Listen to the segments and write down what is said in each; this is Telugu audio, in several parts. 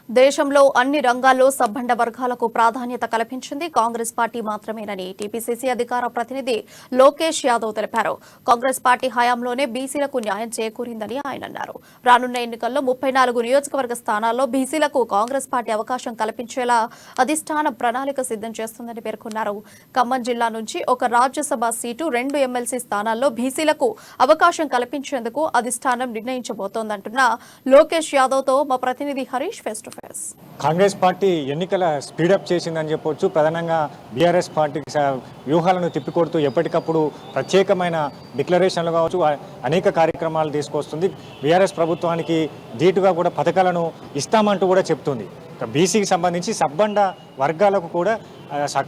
దేశంలో అన్ని రంగాల్లో సబ్బండ వర్గాలకు ప్రాధాన్యత కల్పించింది కాంగ్రెస్ పార్టీ మాత్రమేనని టీపీసీసీ అధికార ప్రతినిధి లోకేష్ యాదవ్ తెలిపారు. కాంగ్రెస్ పార్టీ హయాంలోనే బీసీలకు న్యాయం చేకూరిందని ఆయన అన్నారు. రానున్న ఎన్నికల్లో 34 నియోజకవర్గ స్థానాల్లో బీసీలకు కాంగ్రెస్ పార్టీ అవకాశం కల్పించేలా అధిష్టానం ప్రణాళిక సిద్ధం చేస్తుందని పేర్కొన్నారు. ఖమ్మం జిల్లా నుంచి ఒక రాజ్యసభ సీటు, 2 ఎమ్మెల్సీ స్థానాల్లో బీసీలకు అవకాశం కల్పించేందుకు అధిష్టానం నిర్ణయించబోతోందంటున్న లోకేష్ యాదవ్ తో మా ప్రతినిధి Harish face to face. Congress party ఎన్నికల స్పీడప్ చేసిందని చెప్పొచ్చు. ప్రధానంగా బీఆర్ఎస్ పార్టీకి వ్యూహాలను తిప్పికొడుతూ ఎప్పటికప్పుడు ప్రత్యేకమైన డిక్లరేషన్లు కావచ్చు, అనేక కార్యక్రమాలు తీసుకొస్తుంది. బీఆర్ఎస్ ప్రభుత్వానికి ధీటుగా కూడా పథకాలను ఇస్తామంటూ కూడా చెప్తుంది. బీసీకి సంబంధించి సబ్బండ వర్గాలకు కూడా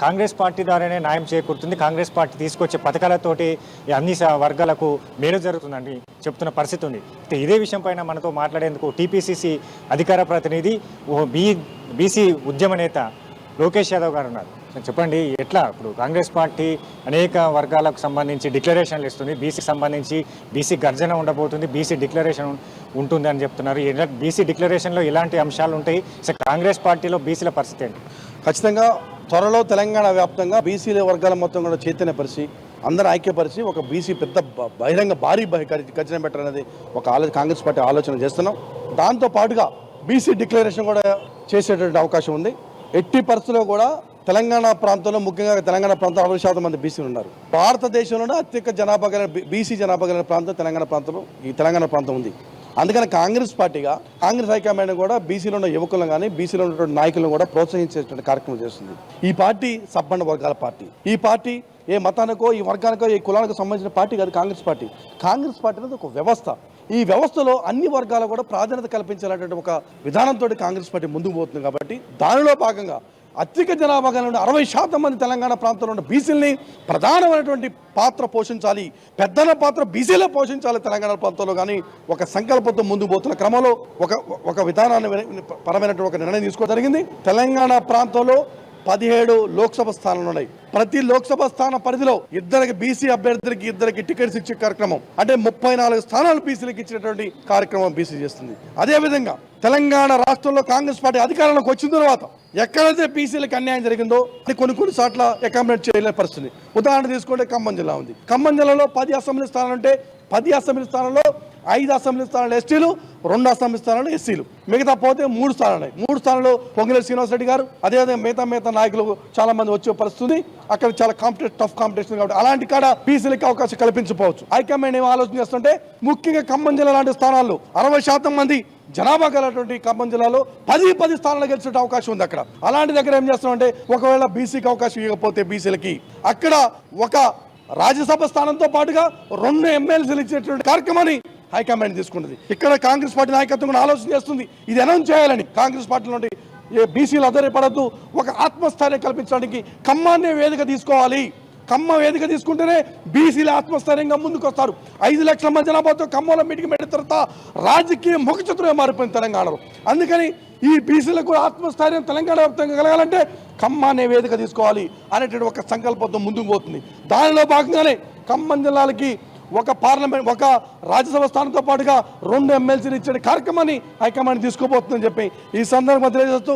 కాంగ్రెస్ పార్టీ ద్వారానే న్యాయం చేకూరుతుంది. కాంగ్రెస్ పార్టీ తీసుకొచ్చే పథకాలతోటి అన్ని వర్గాలకు మేలు జరుగుతుందని చెప్తున్న పరిస్థితి ఉంది. ఇదే విషయం పైన మనతో మాట్లాడేందుకు టీపీసీసీ అధికార ప్రతినిధి బీసీ ఉద్యమ నేత లోకేష్ యాదవ్ గారు ఉన్నారు. చెప్పండి, ఎట్లా ఇప్పుడు కాంగ్రెస్ పార్టీ అనేక వర్గాలకు సంబంధించి డిక్లరేషన్లు ఇస్తుంది, బీసీకి సంబంధించి బీసీ గర్జన ఉండబోతుంది, బీసీ డిక్లరేషన్ ఉంటుంది అని చెప్తున్నారు. బీసీ డిక్లరేషన్లో ఎలాంటి అంశాలు ఉంటాయి, కాంగ్రెస్ పార్టీలో బీసీల పరిస్థితి ఏంటి? ఖచ్చితంగా త్వరలో తెలంగాణ వ్యాప్తంగా బీసీల వర్గాల మొత్తం కూడా చైతన్యపరిచి అందరూ ఐక్యపరిచి ఒక బీసీ పెద్ద బహిరంగ భారీ ఖర్చున పెట్టాలనేది ఒక కాంగ్రెస్ పార్టీ ఆలోచన చేస్తున్నాం. దాంతో పాటుగా బీసీ డిక్లరేషన్ కూడా చేసేటువంటి అవకాశం ఉంది. ఎట్టి పరిస్థితుల్లో కూడా తెలంగాణ ప్రాంతంలో, ముఖ్యంగా తెలంగాణ ప్రాంతంలో 60% మంది బీసీలు ఉన్నారు. భారతదేశంలోనే అత్యధిక జనాభా కలిగిన బీసీ జనాభా కలిగిన ప్రాంతం తెలంగాణ ప్రాంతంలో ఈ తెలంగాణ ప్రాంతం ఉంది. అందుకని కాంగ్రెస్ పార్టీగా కాంగ్రెస్ హైకమాండ్ కూడా బీసీలో ఉన్న యువకులను కానీ బీసీలో ఉన్నటువంటి నాయకులను కూడా ప్రోత్సహించేటువంటి కార్యక్రమం చేస్తుంది. ఈ పార్టీ సబ్బండ వర్గాల పార్టీ. ఈ పార్టీ ఏ మతానికో, ఈ వర్గానికో, ఏ కులానికో సంబంధించిన పార్టీ కాదు కాంగ్రెస్ పార్టీ. కాంగ్రెస్ పార్టీ అనేది ఒక వ్యవస్థ. ఈ వ్యవస్థలో అన్ని వర్గాలు కూడా ప్రాధాన్యత కల్పించాలనేటువంటి ఒక విధానంతో కాంగ్రెస్ పార్టీ ముందుకు పోతుంది. కాబట్టి దానిలో భాగంగా అత్యధిక జనాభా కలిగిన 60% మంది తెలంగాణ ప్రాంతంలో ఉన్న బీసీలని ప్రధానమైనటువంటి పాత్ర పోషించాలి, పెద్దన పాత్ర బీసీలే పోషించాలి తెలంగాణ ప్రాంతంలో కానీ ఒక సంకల్పంతో ముందుకు పోతున్న క్రమంలో ఒక విధానాన్ని పరమైనటువంటి ఒక నిర్ణయం తీసుకోవడం జరిగింది. తెలంగాణ ప్రాంతంలో 17 లోక్సభ స్థానాలు ఉన్నాయి. ప్రతి లోక్సభ స్థాన పరిధిలో బీసీ అభ్యర్థులకి 2 టికెట్స్ ఇచ్చే కార్యక్రమం, అంటే 34 స్థానాలు బీసీలకు ఇచ్చినటువంటి కార్యక్రమం బీసీ చేస్తుంది. అదేవిధంగా తెలంగాణ రాష్ట్రంలో కాంగ్రెస్ పార్టీ అధికారంలోకి వచ్చిన తర్వాత ఎక్కడైతే బీసీలకు అన్యాయం జరిగిందో అది కొన్ని సార్లు అకామిడేట్ చేయలేని పరిస్థితి. ఉదాహరణ తీసుకుంటే ఖమ్మం జిల్లా ఉంది. ఖమ్మం జిల్లాలో 10 అసెంబ్లీ స్థానాలు ఉంటే 10 అసెంబ్లీ స్థానాల్లో 5 అసెంబ్లీ స్థానాలు ఎస్టీలు, 2 అసెంబ్లీ స్థానాలు ఎస్సీలు, మిగతా పోతే 3 స్థానాలు ఉన్నాయి. 3 స్థానాల్లో పొంగిలేటి శ్రీనివాసరెడ్డి గారు, అదేవిధంగా మిగతా నాయకులు చాలా మంది వచ్చే పరిస్థితి. అక్కడ చాలా టఫ్ కాంపిటీషన్ కాబట్టి అలాంటి కాడ బీసీలకు అవకాశం కల్పించకపోవచ్చు. హైకమాండ్ ఏం ఆలోచన చేస్తుంటే ముఖ్యంగా ఖమ్మం జిల్లా లాంటి స్థానాల్లో 60% మంది జనాభా కలిగినటువంటి ఖమ్మం జిల్లాలో 10 స్థానాలు గెలిచే అవకాశం ఉంది. అక్కడ అలాంటి దగ్గర ఏం చేస్తామంటే ఒకవేళ బీసీకి అవకాశం ఇవ్వకపోతే బీసీలకి అక్కడ ఒక రాజ్యసభ స్థానంతో పాటుగా 2 ఎమ్మెల్సీలు ఇచ్చేటువంటి కార్యక్రమాన్ని హైకమాండ్ తీసుకుంటుంది. ఇక్కడ కాంగ్రెస్ పార్టీ నాయకత్వం కూడా ఆలోచన చేస్తుంది ఇది అనౌన్స్ చేయాలని. కాంగ్రెస్ పార్టీలో బీసీలు అధైర్యపడద్దు, ఒక ఆత్మస్థైర్యం కల్పించడానికి ఖమ్మాన్నే వేదిక తీసుకోవాలి. ఖమ్మం వేదిక తీసుకుంటేనే బీసీలు ఆత్మస్థైర్యంగా ముందుకు వస్తారు. 5 లక్షల మంది జనాభాతో ఖమ్మంలో మీటింగ్ పెట్టిన తర్వాత రాజకీయ ముఖచిత్రమే మారిపోయింది తెలంగాణలో. అందుకని ఈ బీసీలకు ఆత్మస్థైర్యం తెలంగాణ వ్యాప్తంగా కలగాలంటే ఖమ్మాన్నే వేదిక తీసుకోవాలి అనేటువంటి ఒక సంకల్పంతో ముందుకు పోతుంది. దానిలో భాగంగానే ఖమ్మం జిల్లాలకి ఒక రాజ్యసభ స్థానంతో పాటుగా 2 ఎమ్మెల్సీలు ఇచ్చే కార్యక్రమాన్ని హైకమాండ్ తీసుకోబోతుందని చెప్పి ఈ సందర్భంగా తెలియజేస్తూ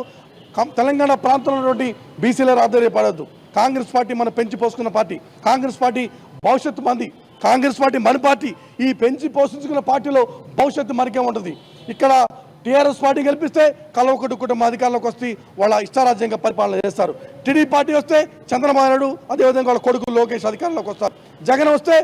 తెలంగాణ ప్రాంతంలో ఉన్నటువంటి బీసీల ఆధారపడద్దు. కాంగ్రెస్ పార్టీ మనం పెంచి పోసుకున్న పార్టీ. కాంగ్రెస్ పార్టీ భవిష్యత్తు మంది. కాంగ్రెస్ పార్టీ మన పార్టీ. ఈ పెంచి పోషించుకున్న పార్టీలో భవిష్యత్తు మనకే ఉంటుంది. ఇక్కడ టీఆర్ఎస్ పార్టీ గెలిపిస్తే కలవకుట్టు కుటుంబ అధికారంలోకి వస్తే వాళ్ళ ఇష్టారాజ్యంగా పరిపాలన చేస్తారు. టీడీపీ పార్టీ వస్తే చంద్రబాబు నాయుడు, అదేవిధంగా వాళ్ళ కొడుకు లోకేష్ అధికారంలోకి వస్తారు. జగన్ వస్తే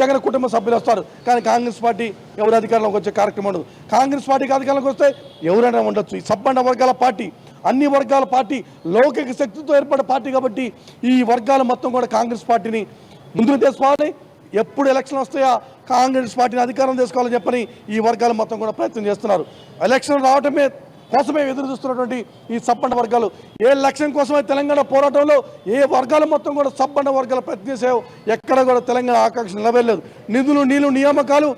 జగన్ కుటుంబ సభ్యులు వస్తారు. కానీ కాంగ్రెస్ పార్టీ ఎవరు అధికారంలోకి వచ్చే కార్యక్రమం ఉండదు. కాంగ్రెస్ పార్టీకి అధికారంలోకి వస్తే ఎవరైనా ఉండొచ్చు. ఈ సబ్బండ వర్గాల పార్టీ, అన్ని వర్గాల పార్టీ, లౌకిక శక్తితో ఏర్పడే పార్టీ కాబట్టి ఈ వర్గాలు మొత్తం కూడా కాంగ్రెస్ పార్టీని ముందుకు తీసుకోవాలి. ఎప్పుడు ఎలక్షన్ వస్తాయా కాంగ్రెస్ పార్టీని అధికారం తీసుకోవాలని చెప్పని ఈ వర్గాలు మొత్తం కూడా ప్రయత్నం చేస్తున్నారు. ఎలక్షన్ రావటమే కోసమే ఎదురు చూస్తున్నటువంటి ఈ సబ్బండ వర్గాలు ఏ లక్ష్యం కోసమే తెలంగాణ పోరాటంలో ఏ వర్గాలు మొత్తం కూడా సబ్బండ వర్గాలు ప్రయత్నం చేసావు ఎక్కడ కూడా తెలంగాణ ఆకాంక్ష నిలబడలేదు. నిధులు, నీళ్లు, నియామకాలు,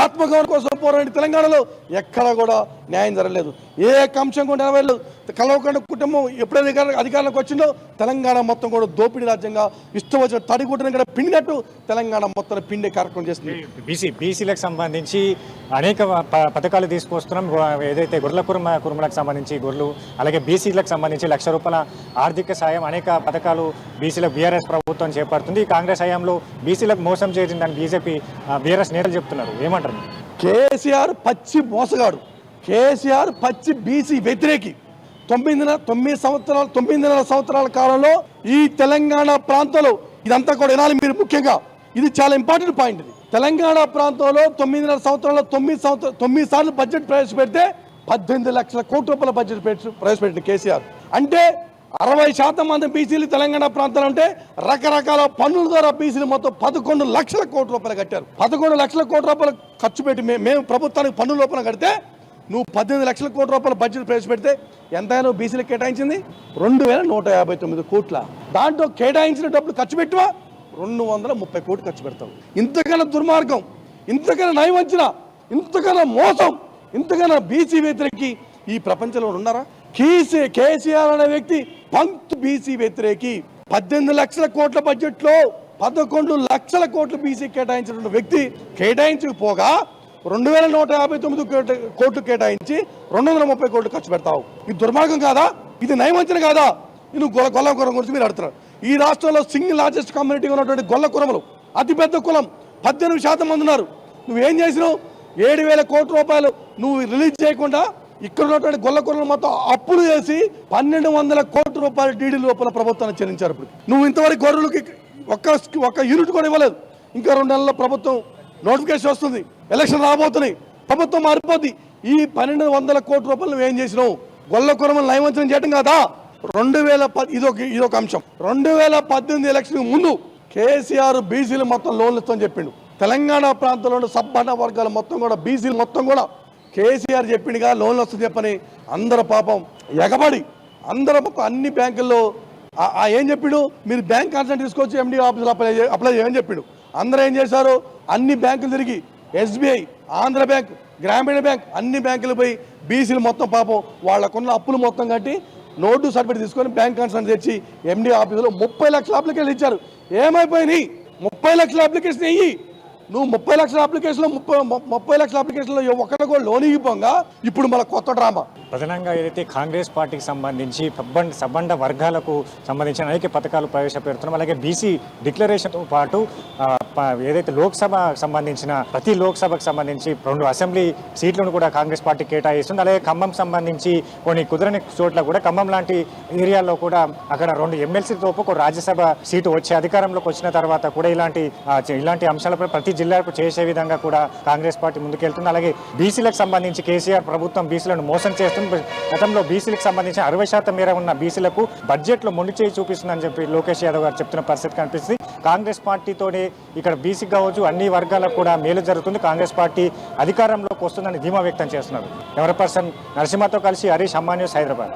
ఆత్మగౌరవం కోసం పోరాడి తెలంగాణలో ఎక్కడ కూడా న్యాయం జరగలేదు. ఏ అంశం కూడా నెరవేరలేదు. కల్వకుంట్ల కుటుంబం ఎప్పుడైతే అధికారంలోకి వచ్చిందో తెలంగాణ మొత్తం కూడా దోపిడీ రాజ్యంగా ఇష్టం వచ్చిన తడిగుడ్డని కూడా పిండినట్టు తెలంగాణ మొత్తం పిండే కార్యక్రమం చేస్తుంది. బీసీలకు సంబంధించి అనేక పథకాలు తీసుకొస్తున్నాం. ఏదైతే గొర్రెల కురుమలకు సంబంధించి గొర్రెలు, అలాగే బీసీలకు సంబంధించి ₹1,00,000 ఆర్థిక సాయం, అనేక పథకాలు బీసీలకు బీఆర్ఎస్ ప్రభుత్వం చేపడుతుంది. కాంగ్రెస్ హయాంలో బీసీలకు మోసం చేసిందని బీఆర్ఎస్ నేతలు చెప్తున్నారు. ఏమంటారు? కేసీఆర్ పచ్చి మోసగాడు, కేసీఆర్ పచ్చి బీసీ వ్యతిరేకి. 9 సంవత్సరాల కాలంలో ఈ తెలంగాణ ప్రాంతంలో ఇదంతా కూడా వినాలి మీరు. ముఖ్యంగా ఇది చాలా ఇంపార్టెంట్ పాయింట్. ఇది తెలంగాణ ప్రాంతంలో 9.5 సంవత్సరాల్లో 9 సార్లు బడ్జెట్ ప్రవేశపెడితే 18 లక్షల కోట్ల రూపాయల బడ్జెట్ ప్రవేశపెట్టింది కేసీఆర్. అంటే 60% మంది బీసీలు తెలంగాణ ప్రాంతాలు అంటే రకరకాల పన్నుల ద్వారా బీసీలు మొత్తం 11 లక్షల కోట్ల రూపాయలు కట్టారు. 11 లక్షల కోట్ల రూపాయలు ఖర్చు పెట్టి మేము ప్రభుత్వానికి పన్నుల రూపాయలు కడితే నువ్వు 18 లక్షల కోట్ల రూపాయల బడ్జెట్ ప్రవేశపెడితే ఎంతైనా బీసీలకు కేటాయించింది 2,159 కోట్ల. దాంట్లో కేటాయించిన డబ్బులు ఖర్చు పెట్టివా 230 కోట్లు ఖర్చు పెడతావు. ఇంతకన్నా దుర్మార్గం, ఇంతకన్నా నయవంచన, ఇంతకన్నా మోసం, ఇంతకన్నా బీసీ వ్యతిరేకి ఈ ప్రపంచంలో ఉన్నారా? కేసీఆర్ అనే వ్యక్తి పంక్తు బీసీ వ్యతిరేకి. 18 లక్షల కోట్ల బడ్జెట్ లో 11 లక్షల కోట్లు బీసీ కేటాయించిన వ్యక్తి కేటాయించకపోగా 2,159 కోట్లు కేటాయించి 230 కోట్లు ఖర్చు పెడతావు. ఇది దుర్మార్గం కాదా? ఇది నయవంచన కాదా? ఇది గొల్ల కురం గురించి మీరు అడుగుతున్నారు. ఈ రాష్ట్రంలో సింగిల్ లార్జెస్ట్ కమ్యూనిటీ ఉన్నటువంటి గొల్ల కురములు అతిపెద్ద కులం 18% మంది ఉన్నారు. నువ్వేం చేసినావు? 7,000 కోట్ల రూపాయలు నువ్వు రిలీజ్ చేయకుండా ఇక్కడ ఉన్నటువంటి గొల్ల కురలు మొత్తం అప్పులు చేసి 1,200 కోట్ల రూపాయలు డీడీ లోపల ప్రభుత్వాన్ని చెల్లించారు. ఇప్పుడు నువ్వు ఇంతవరకు గొర్రెలకి ఒక్క యూనిట్ కూడా ఇవ్వలేదు. ఇంకా 2 నెలల్లో ప్రభుత్వం నోటిఫికేషన్ వస్తుంది, ఎలక్షన్ రాబోతున్నాయి, ప్రభుత్వం మారిపోద్ది. ఈ 1,200 కోట్ల రూపాయలు నువ్వేం చేసినావు? గొల్ల కురమలు నయవంచనం చేయడం కాదా? 2010 ఇదొక అంశం. 2018 ఎలక్షన్ ముందు కేసీఆర్ బీసీలు మొత్తం లోన్లు ఇస్తామని చెప్పిండు. తెలంగాణ ప్రాంతంలో సబ్బండ వర్గాలు మొత్తం కూడా బీసీలు మొత్తం కూడా కేసీఆర్ చెప్పిండుగా లోన్లు వస్తుంది చెప్పని అందరూ పాపం ఎగబడి అందరూ అన్ని బ్యాంకుల్లో ఏం చెప్పిండు? మీరు బ్యాంక్ కాన్సెంట్ తీసుకొచ్చి ఎండి ఆఫీసులో అప్లై చేయమని చెప్పిండు. అందరూ ఏం చేశారు? అన్ని బ్యాంకులు తిరిగి SBI, ఆంధ్ర బ్యాంక్, గ్రామీణ బ్యాంక్ అన్ని బ్యాంకులు పోయి బీసీలు మొత్తం పాపం వాళ్ళకున్న అప్పులు మొత్తం కట్టి నోటు సర్టిఫికేట్ తీసుకొని బ్యాంక్ కాన్సెంట్ తెచ్చి ఎండి ఆఫీసులో 30 లక్షల అప్లికేషన్ ఇచ్చారు. ఏమైపోయినాయి? 30 లక్షల అప్లికేషన్ ఇయ్యి. నువ్వు 30 లక్షల అప్లికేషన్లో 30 లక్షల అప్లికేషన్లో ఒక్కరు కూడా లోన్ ఇవ్వగా ఇప్పుడు మన కొత్త డ్రామా. ప్రధానంగా ఏదైతే కాంగ్రెస్ పార్టీకి సంబంధించి సబ్బండ వర్గాలకు సంబంధించిన అనేక పథకాలు ప్రవేశపెడుతున్నాం. అలాగే బీసీ డిక్లరేషన్తో పాటు ఏదైతే లోక్సభ సంబంధించిన ప్రతి లోక్సభకు సంబంధించి 2 అసెంబ్లీ సీట్లను కూడా కాంగ్రెస్ పార్టీ కేటాయిస్తుంది. అలాగే ఖమ్మం సంబంధించి కొన్ని కుదరని చోట్ల కూడా ఖమ్మం లాంటి ఏరియాల్లో కూడా అక్కడ 2 ఎమ్మెల్సీతో ఒక రాజ్యసభ సీటు వచ్చి అధికారంలోకి వచ్చిన తర్వాత కూడా ఇలాంటి అంశాలపై ప్రతి జిల్లాకు చేసే విధంగా కూడా కాంగ్రెస్ పార్టీ ముందుకెళ్తుంది. అలాగే బీసీలకు సంబంధించి కేసీఆర్ ప్రభుత్వం బీసీలను మోసం చేస్తుంది. గతంలో బీసీలకు సంబంధించి 60% మేర ఉన్న బీసీలకు బడ్జెట్లో మొండి చేయి చూపిస్తుందని చెప్పి లోకేష్ యాదవ్ గారు చెప్తున్న పరిస్థితి కనిపిస్తుంది. కాంగ్రెస్ పార్టీతోనే ఇక్కడ బీసీకి కావచ్చు అన్ని వర్గాలకు కూడా మేలు జరుగుతుంది. కాంగ్రెస్ పార్టీ అధికారంలోకి వస్తుందని ధీమా వ్యక్తం చేస్తున్నారు. కెమెరా పర్సన్ నరసింహతో కలిసి హరీష్, అమ్మా న్యూస్, హైదరాబాద్.